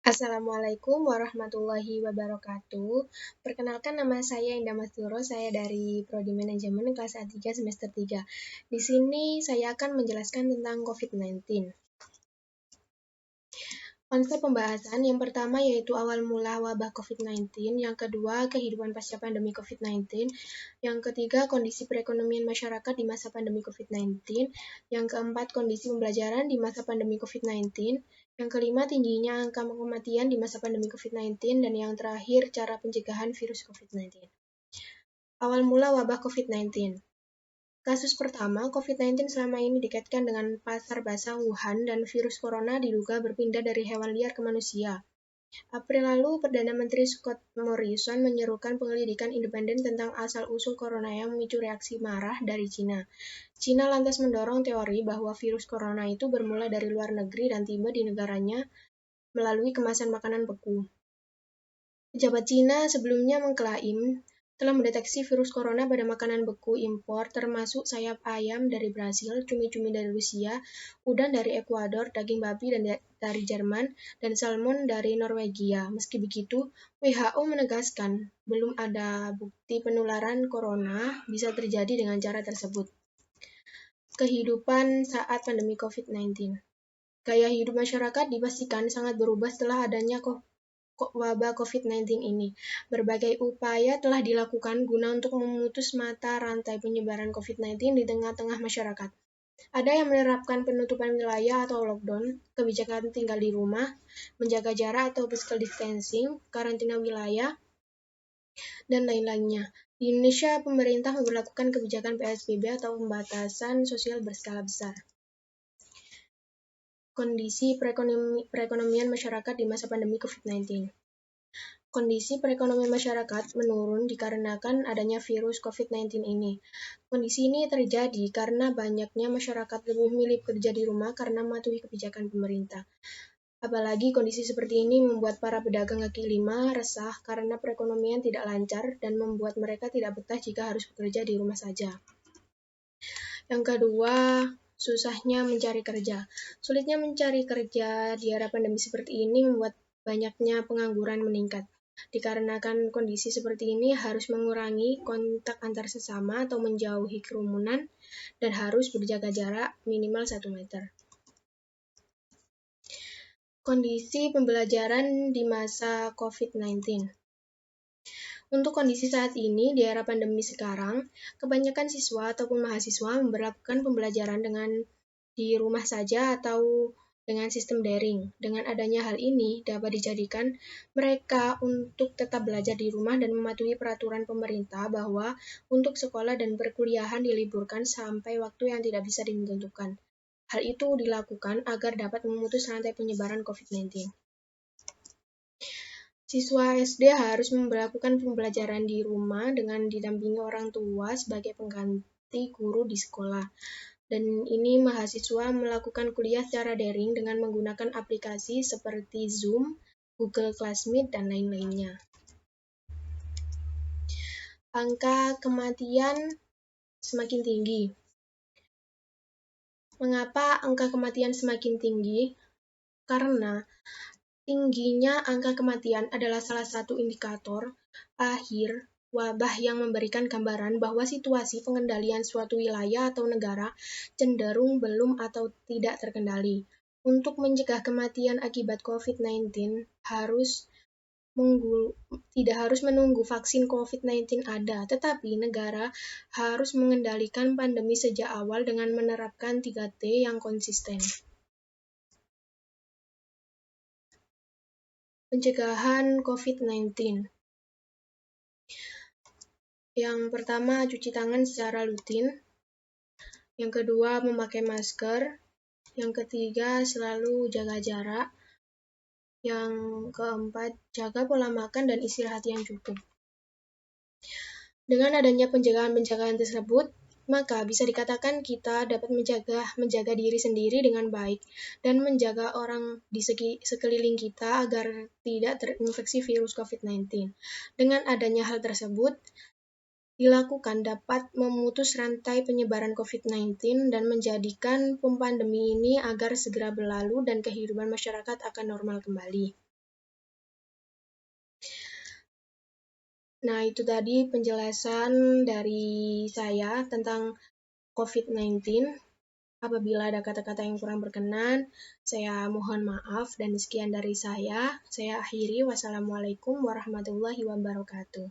Assalamualaikum warahmatullahi wabarakatuh. Perkenalkan, nama saya Indah Masturo, saya dari Prodi Manajemen kelas A3 semester 3. Di sini saya akan menjelaskan tentang COVID-19. Konsep pembahasan yang pertama yaitu awal mula wabah COVID-19, yang kedua kehidupan pasca pandemi COVID-19, yang ketiga kondisi perekonomian masyarakat di masa pandemi COVID-19, yang keempat kondisi pembelajaran di masa pandemi COVID-19, yang kelima tingginya angka kematian di masa pandemi COVID-19, dan yang terakhir cara pencegahan virus COVID-19. Awal mula wabah COVID-19. Kasus pertama, COVID-19 selama ini dikaitkan dengan pasar basah Wuhan dan virus corona diduga berpindah dari hewan liar ke manusia. April lalu, Perdana Menteri Scott Morrison menyerukan penyelidikan independen tentang asal-usul corona yang memicu reaksi marah dari Cina. Cina lantas mendorong teori bahwa virus corona itu bermula dari luar negeri dan tiba di negaranya melalui kemasan makanan beku. Pejabat Cina sebelumnya mengklaim telah mendeteksi virus corona pada makanan beku impor termasuk sayap ayam dari Brasil, cumi-cumi dari Rusia, udang dari Ekuador, daging babi dari Jerman, dan salmon dari Norwegia. Meski begitu, WHO menegaskan belum ada bukti penularan corona bisa terjadi dengan cara tersebut. Kehidupan saat pandemi COVID-19. Gaya hidup masyarakat dipastikan sangat berubah setelah adanya wabah COVID-19 ini. Berbagai upaya telah dilakukan guna untuk memutus mata rantai penyebaran COVID-19 di tengah-tengah masyarakat. Ada yang menerapkan penutupan wilayah atau lockdown, kebijakan tinggal di rumah, menjaga jarak atau physical distancing, karantina wilayah, dan lain-lainnya. Di Indonesia, pemerintah memperlakukan kebijakan PSBB atau pembatasan sosial berskala besar. Kondisi perekonomian masyarakat di masa pandemi COVID-19. Kondisi perekonomian masyarakat menurun dikarenakan adanya virus COVID-19 ini. Kondisi ini terjadi karena banyaknya masyarakat lebih memilih bekerja di rumah karena mematuhi kebijakan pemerintah. Apalagi kondisi seperti ini membuat para pedagang kaki lima resah karena perekonomian tidak lancar dan membuat mereka tidak betah jika harus bekerja di rumah saja. Yang kedua, susahnya mencari kerja. Sulitnya mencari kerja di era pandemi seperti ini membuat banyaknya pengangguran meningkat. Dikarenakan kondisi seperti ini harus mengurangi kontak antar sesama atau menjauhi kerumunan dan harus berjaga jarak minimal 1 meter. Kondisi pembelajaran di masa COVID-19. Untuk kondisi saat ini, di era pandemi sekarang, kebanyakan siswa ataupun mahasiswa memperlakukan pembelajaran dengan di rumah saja atau dengan sistem daring. Dengan adanya hal ini, dapat dijadikan mereka untuk tetap belajar di rumah dan mematuhi peraturan pemerintah bahwa untuk sekolah dan perkuliahan diliburkan sampai waktu yang tidak bisa ditentukan. Hal itu dilakukan agar dapat memutus rantai penyebaran COVID-19. Siswa SD harus melakukan pembelajaran di rumah dengan didampingi orang tua sebagai pengganti guru di sekolah. Dan ini mahasiswa melakukan kuliah secara daring dengan menggunakan aplikasi seperti Zoom, Google Classmeet, dan lain-lainnya. Angka kematian semakin tinggi. Mengapa angka kematian semakin tinggi? Karena tingginya angka kematian adalah salah satu indikator akhir wabah yang memberikan gambaran bahwa situasi pengendalian suatu wilayah atau negara cenderung belum atau tidak terkendali. Untuk mencegah kematian akibat COVID-19 tidak harus menunggu vaksin COVID-19 ada, tetapi negara harus mengendalikan pandemi sejak awal dengan menerapkan 3T yang konsisten. Pencegahan COVID-19. Yang pertama, cuci tangan secara rutin. Yang kedua, memakai masker. Yang ketiga, selalu jaga jarak. Yang keempat, jaga pola makan dan istirahat yang cukup. Dengan adanya pencegahan-pencegahan tersebut, maka bisa dikatakan kita dapat menjaga diri sendiri dengan baik dan menjaga orang di sekeliling kita agar tidak terinfeksi virus COVID-19. Dengan adanya hal tersebut, dilakukan dapat memutus rantai penyebaran COVID-19 dan menjadikan pandemi ini agar segera berlalu dan kehidupan masyarakat akan normal kembali. Nah, itu tadi penjelasan dari saya tentang COVID-19. Apabila ada kata-kata yang kurang berkenan, saya mohon maaf dan sekian dari saya. Saya akhiri. Wassalamualaikum warahmatullahi wabarakatuh.